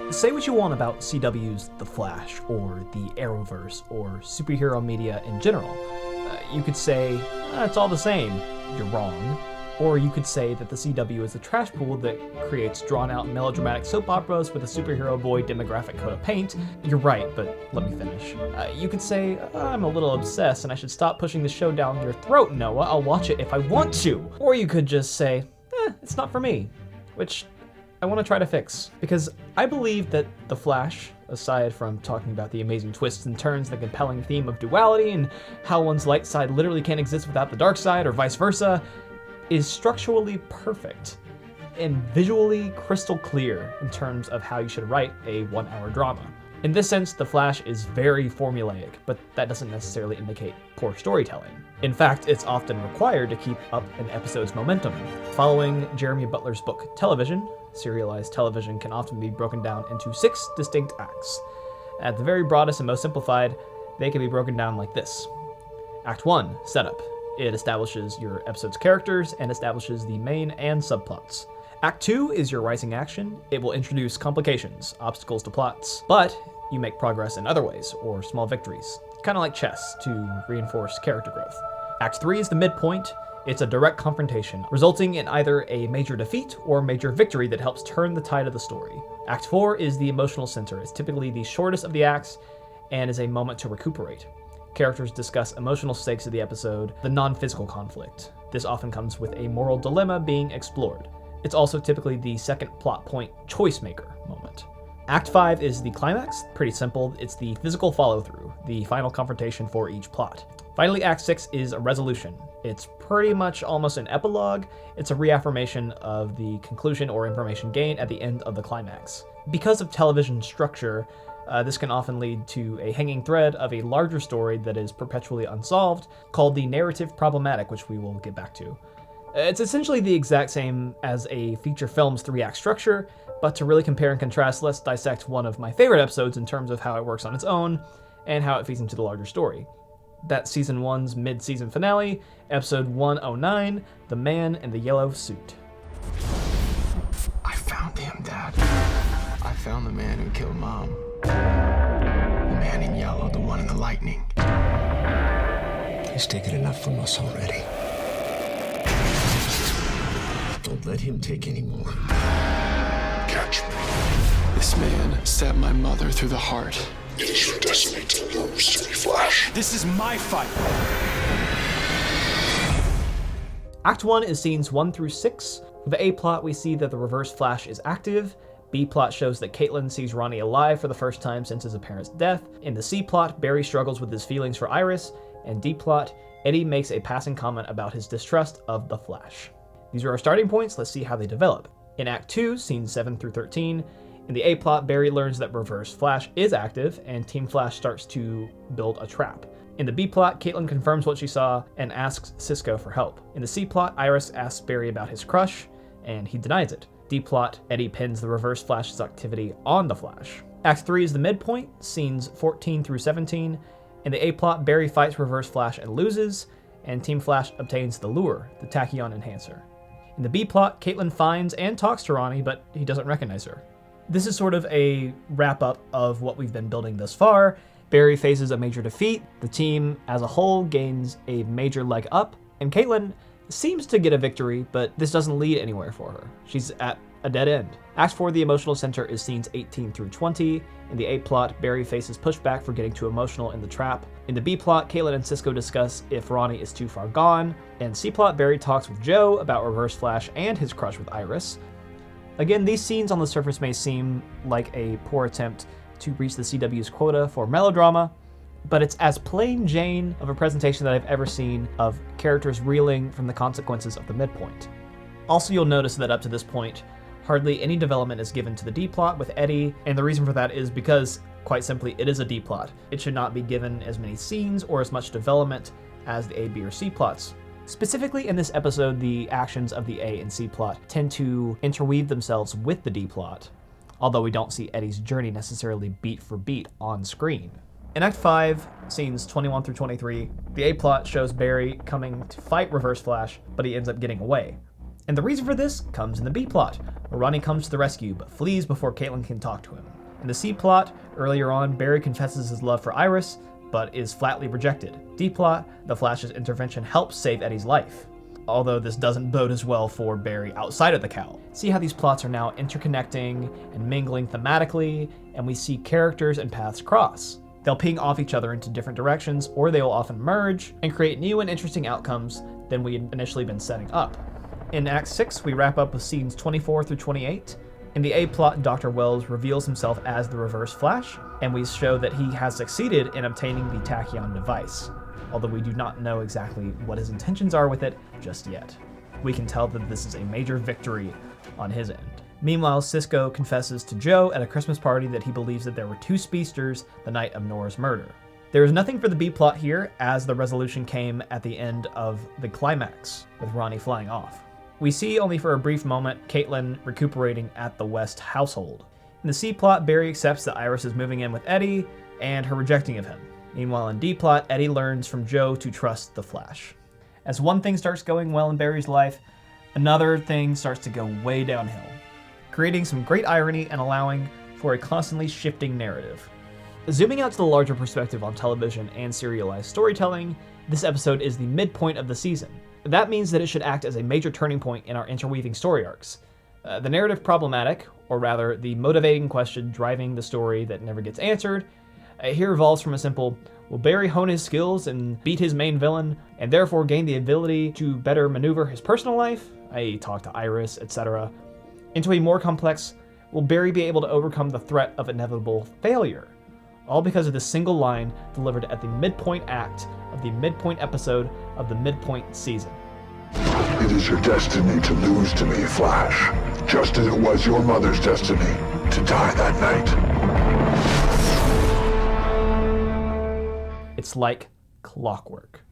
Say what you want about CW's The Flash, or the Arrowverse, or superhero media in general. You could say, it's all the same. You're wrong. Or you could say that the CW is a trash pool that creates drawn-out melodramatic soap operas with a superhero boy demographic coat of paint. You're right, but let me finish. You could say, I'm a little obsessed and I should stop pushing the show down your throat, Noah. I'll watch it if I want to. Or you could just say, it's not for me, which I want to try to fix. Because I believe that The Flash, aside from talking about the amazing twists and turns, the compelling theme of duality, and how one's light side literally can't exist without the dark side, or vice versa, is structurally perfect and visually crystal clear in terms of how you should write a 1-hour drama. In this sense, The Flash is very formulaic, but that doesn't necessarily indicate poor storytelling. In fact, it's often required to keep up an episode's momentum. Following Jeremy Butler's book Television, serialized television can often be broken down into 6 distinct acts. At the very broadest and most simplified, they can be broken down like this. Act 1, setup. It establishes your episode's characters and establishes the main and subplots. Act 2 is your rising action. It will introduce complications, obstacles to plots, but you make progress in other ways, or small victories, kind of like chess, to reinforce character growth. Act 3 is the midpoint. It's a direct confrontation, resulting in either a major defeat or major victory that helps turn the tide of the story. Act 4 is the emotional center. It's typically the shortest of the acts and is a moment to recuperate. Characters discuss emotional stakes of the episode, the non-physical conflict. This often comes with a moral dilemma being explored. It's also typically the second plot point choice maker moment. Act 5 is the climax. Pretty simple. It's the physical follow-through, the final confrontation for each plot. Finally, Act 6 is a resolution. It's pretty much almost an epilogue. It's a reaffirmation of the conclusion or information gained at the end of the climax. Because of television structure, this can often lead to a hanging thread of a larger story that is perpetually unsolved, called the narrative problematic, which we will get back to. It's essentially the exact same as a feature film's 3-act structure, but to really compare and contrast, let's dissect one of my favorite episodes in terms of how it works on its own and how it feeds into the larger story. That's season 1's mid-season finale, episode 109, The Man in the Yellow Suit. I found him, Dad. I found the man who killed Mom. The man in yellow, the one in the lightning. He's taken enough from us already. Don't let him take any more. Catch me. This man stabbed my mother through the heart. It is your destiny to lose to me, Flash. This is my fight. Act 1 is scenes 1 through 6. For the A plot, we see that the Reverse Flash is active. B plot shows that Caitlin sees Ronnie alive for the first time since his parents' death. In the C plot, Barry struggles with his feelings for Iris. And D plot, Eddie makes a passing comment about his distrust of the Flash. These are our starting points. Let's see how they develop. In Act 2, scenes 7 through 13, in the A plot, Barry learns that Reverse Flash is active, and Team Flash starts to build a trap. In the B plot, Caitlin confirms what she saw and asks Cisco for help. In the C plot, Iris asks Barry about his crush, and he denies it. D plot, Eddie pins the Reverse Flash's activity on the Flash. Act 3 is the midpoint, scenes 14 through 17. In the A plot, Barry fights Reverse Flash and loses, and Team Flash obtains the lure, the tachyon enhancer. In the B plot, Caitlin finds and talks to Ronnie, but he doesn't recognize her. This is sort of a wrap-up of what we've been building thus far. Barry faces a major defeat, the team as a whole gains a major leg up, and Caitlin seems to get a victory, but this doesn't lead anywhere for her. She's at a dead end. Act 4, the emotional center, is scenes 18 through 20. In the A plot, Barry faces pushback for getting too emotional in the trap. In the B plot, Caitlin and Cisco discuss if Ronnie is too far gone. And C plot, Barry talks with Joe about Reverse Flash and his crush with Iris. Again, these scenes on the surface may seem like a poor attempt to reach the CW's quota for melodrama, but it's as plain Jane of a presentation that I've ever seen of characters reeling from the consequences of the midpoint. Also, you'll notice that up to this point, hardly any development is given to the D plot with Eddie, and the reason for that is because, quite simply, it is a D plot. It should not be given as many scenes or as much development as the A, B, or C plots. Specifically in this episode, the actions of the A and C plot tend to interweave themselves with the D plot, although we don't see Eddie's journey necessarily beat for beat on screen. In Act 5, scenes 21 through 23, the A plot shows Barry coming to fight Reverse Flash, but he ends up getting away. And the reason for this comes in the B plot, where Ronnie comes to the rescue but flees before Caitlin can talk to him. In the C plot, earlier on, Barry confesses his love for Iris, but is flatly rejected. D plot, the Flash's intervention helps save Eddie's life, although this doesn't bode as well for Barry outside of the cowl. See how these plots are now interconnecting and mingling thematically, and we see characters and paths cross. They'll ping off each other into different directions, or they will often merge and create new and interesting outcomes than we had initially been setting up. In Act 6, we wrap up with scenes 24 through 28. In the A plot, Dr. Wells reveals himself as the Reverse Flash, and we show that he has succeeded in obtaining the tachyon device, although we do not know exactly what his intentions are with it just yet. We can tell that this is a major victory on his end. Meanwhile, Cisco confesses to Joe at a Christmas party that he believes that there were two speedsters the night of Nora's murder. There is nothing for the B plot here, as the resolution came at the end of the climax, with Ronnie flying off. We see, only for a brief moment, Caitlin recuperating at the West household. In the C plot, Barry accepts that Iris is moving in with Eddie, and her rejecting of him. Meanwhile, in D plot, Eddie learns from Joe to trust the Flash. As one thing starts going well in Barry's life, another thing starts to go way downhill, creating some great irony and allowing for a constantly shifting narrative. Zooming out to the larger perspective on television and serialized storytelling, this episode is the midpoint of the season. That means that it should act as a major turning point in our interweaving story arcs. The narrative problematic, or rather the motivating question driving the story that never gets answered, here evolves from a simple, will Barry hone his skills and beat his main villain, and therefore gain the ability to better maneuver his personal life, i.e. talk to Iris, etc., into a more complex, will Barry be able to overcome the threat of inevitable failure? All because of this single line delivered at the midpoint act of the midpoint episode of the midpoint season. It is your destiny to lose to me, Flash, just as it was your mother's destiny to die that night. It's like clockwork.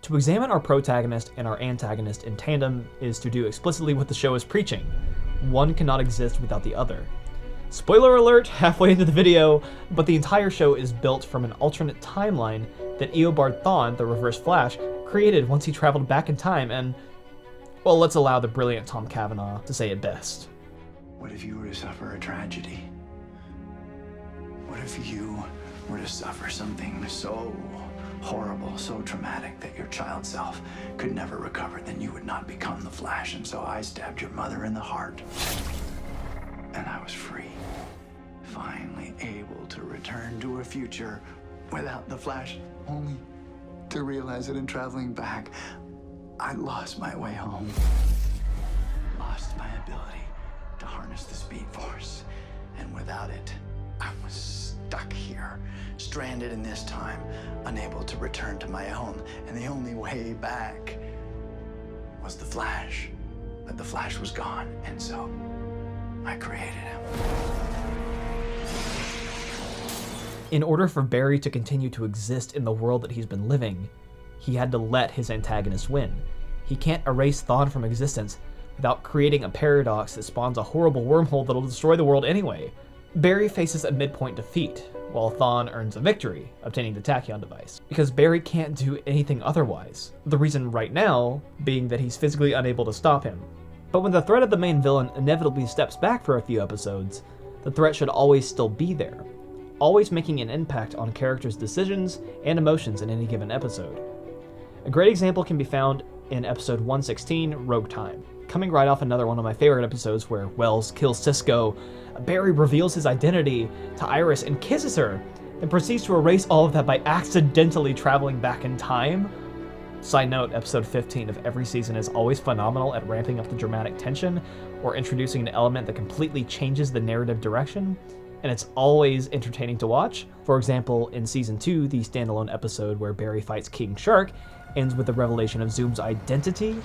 To examine our protagonist and our antagonist in tandem is to do explicitly what the show is preaching. One cannot exist without the other. Spoiler alert halfway into the video, but the entire show is built from an alternate timeline that Eobard Thawne, the Reverse Flash, created once he traveled back in time, and, well, let's allow the brilliant Tom Cavanaugh to say it best. What if you were to suffer a tragedy? What if you were to suffer something so horrible, so traumatic that your child self could never recover? Then you would not become the Flash, and so I stabbed your mother in the heart. And I was free, finally able to return to a future without the Flash, only to realize that in traveling back, I lost my way home, lost my ability to harness the Speed Force, and without it, I was stuck here, stranded in this time, unable to return to my own, and the only way back was the Flash. But the Flash was gone, and so I created him. In order for Barry to continue to exist in the world that he's been living, he had to let his antagonist win. He can't erase Thawne from existence without creating a paradox that spawns a horrible wormhole that'll destroy the world anyway. Barry faces a midpoint defeat, while Thawne earns a victory, obtaining the tachyon device, because Barry can't do anything otherwise. The reason right now being that he's physically unable to stop him. But when the threat of the main villain inevitably steps back for a few episodes, the threat should always still be there, always making an impact on characters' decisions and emotions in any given episode. A great example can be found in episode 116, Rogue Time. Coming right off another one of my favorite episodes where Wells kills Cisco, Barry reveals his identity to Iris and kisses her, then proceeds to erase all of that by accidentally traveling back in time. Side note, episode 15 of every season is always phenomenal at ramping up the dramatic tension or introducing an element that completely changes the narrative direction, and it's always entertaining to watch. For example, in season 2, the standalone episode where Barry fights King Shark ends with the revelation of Zoom's identity,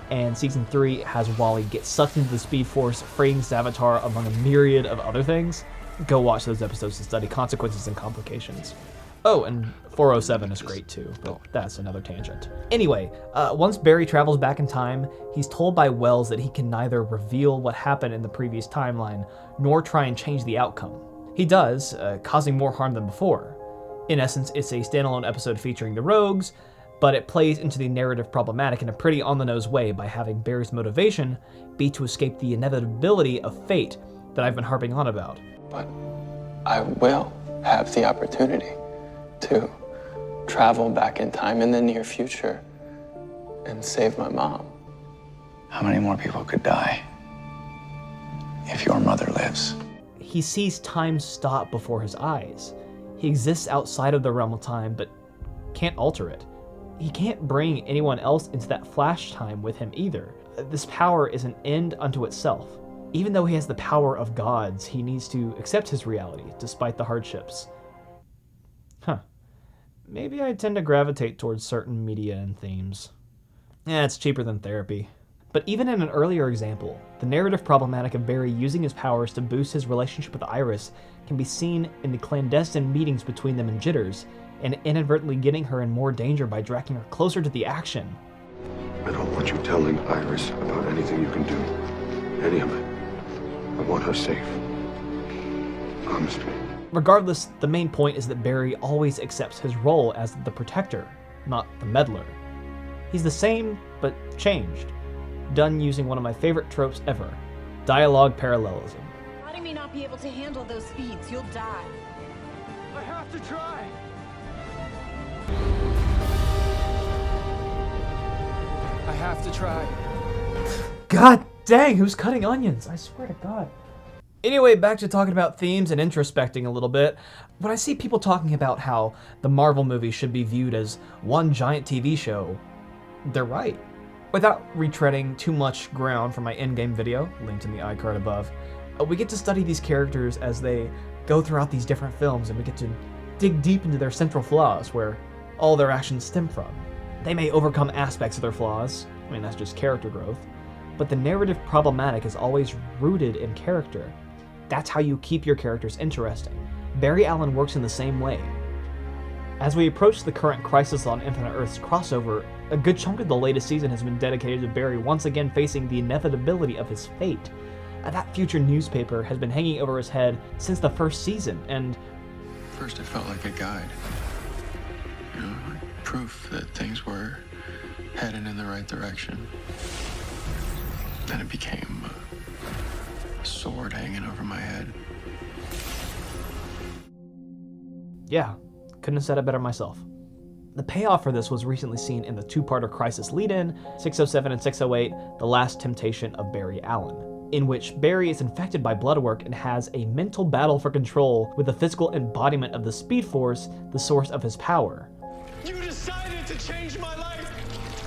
and season 3 has Wally get sucked into the Speed Force, freeing Savitar among a myriad of other things. Go watch those episodes to study consequences and complications. Oh, and 407 is great too, but that's another tangent. Anyway, once Barry travels back in time, he's told by Wells that he can neither reveal what happened in the previous timeline, nor try and change the outcome. He does, causing more harm than before. In essence, it's a standalone episode featuring the Rogues, but it plays into the narrative problematic in a pretty on-the-nose way by having Barry's motivation be to escape the inevitability of fate that I've been harping on about. But I will have the opportunity to travel back in time in the near future and save my mom. How many more people could die if your mother lives? He sees time stop before his eyes. He exists outside of the realm of time, but can't alter it. He can't bring anyone else into that flash time with him either. This power is an end unto itself. Even though he has the power of gods, he needs to accept his reality, despite the hardships. Maybe I tend to gravitate towards certain media and themes. It's cheaper than therapy. But even in an earlier example, the narrative problematic of Barry using his powers to boost his relationship with Iris can be seen in the clandestine meetings between them and Jitters, and inadvertently getting her in more danger by dragging her closer to the action. I don't want you telling Iris about anything you can do. Any of it. I want her safe. Promise me. Regardless, the main point is that Barry always accepts his role as the protector, not the meddler. He's the same, but changed. Done using one of my favorite tropes ever, dialogue parallelism. Body may not be able to handle those speeds. You'll die. I have to try. I have to try. God dang, who's cutting onions? I swear to God. Anyway, back to talking about themes and introspecting a little bit. When I see people talking about how the Marvel movie should be viewed as one giant TV show, they're right. Without retreading too much ground from my in-game video, linked in the iCard above, we get to study these characters as they go throughout these different films, and we get to dig deep into their central flaws, where all their actions stem from. They may overcome aspects of their flaws, that's just character growth, but the narrative problematic is always rooted in character. That's how you keep your characters interesting. Barry Allen works in the same way. As we approach the current Crisis on Infinite Earths crossover, a good chunk of the latest season has been dedicated to Barry once again facing the inevitability of his fate. That future newspaper has been hanging over his head since the first season, and First it felt like a guide. Like proof that things were heading in the right direction. Then it became a sword hanging over my head. yeah, couldn't have said it better myself. The payoff for this was recently seen in the two-parter Crisis lead-in, 607 and 608, The Last Temptation of Barry Allen, in which Barry is infected by Bloodwork and has a mental battle for control with the physical embodiment of the Speed Force, the source of his power. You decided to change my life,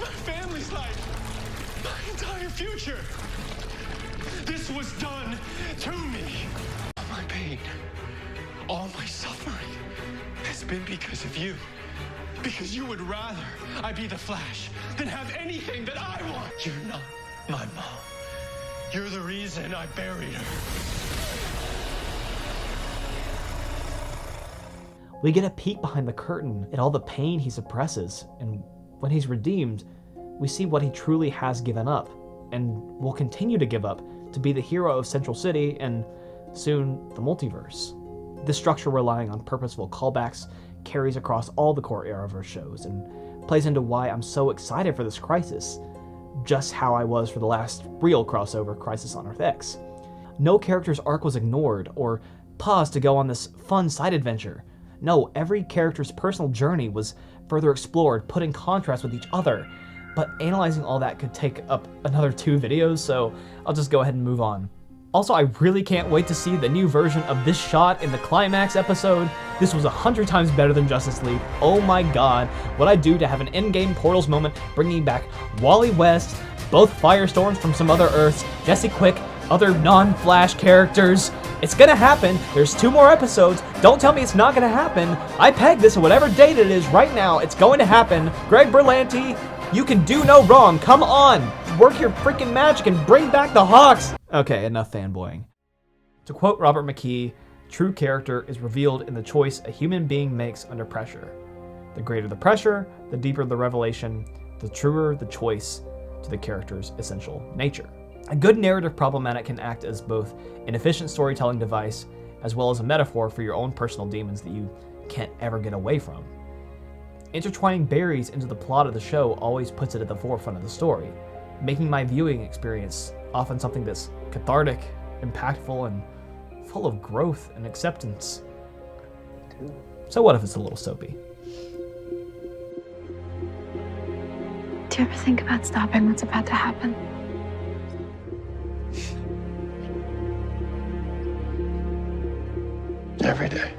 my family's life, my entire future. This was done to me. All my pain, all my suffering has been because of you. Because you would rather I be the Flash than have anything that I want. You're not my mom. You're the reason I buried her. We get a peek behind the curtain at all the pain he suppresses, and when he's redeemed, we see what he truly has given up, and will continue to give up to be the hero of Central City and, soon, the multiverse. This structure relying on purposeful callbacks carries across all the core Arrowverse shows, and plays into why I'm so excited for this Crisis, just how I was for the last real crossover, Crisis on Earth X. No character's arc was ignored, or paused to go on this fun side adventure. No, every character's personal journey was further explored, put in contrast with each other, but analyzing all that could take up another 2 videos, so I'll just go ahead and move on. Also, I really can't wait to see the new version of this shot in the climax episode. This was 100 times better than Justice League. Oh my god, what I do to have an in-game Portals moment bringing back Wally West, both Firestorms from some other Earths, Jesse Quick, other non-Flash characters. It's gonna happen. There's 2 more episodes. Don't tell me it's not gonna happen. I pegged this at whatever date it is right now. It's going to happen. Greg Berlanti, you can do no wrong. Come on. Work your freaking magic and bring back the Hawks. Okay, enough fanboying. To quote Robert McKee, true character is revealed in the choice a human being makes under pressure. The greater the pressure, the deeper the revelation, the truer the choice to the character's essential nature. A good narrative problematic can act as both an efficient storytelling device as well as a metaphor for your own personal demons that you can't ever get away from. Intertwining berries into the plot of the show always puts it at the forefront of the story, making my viewing experience often something that's cathartic, impactful, and full of growth and acceptance. So what if it's a little soapy? Do you ever think about stopping what's about to happen? Every day.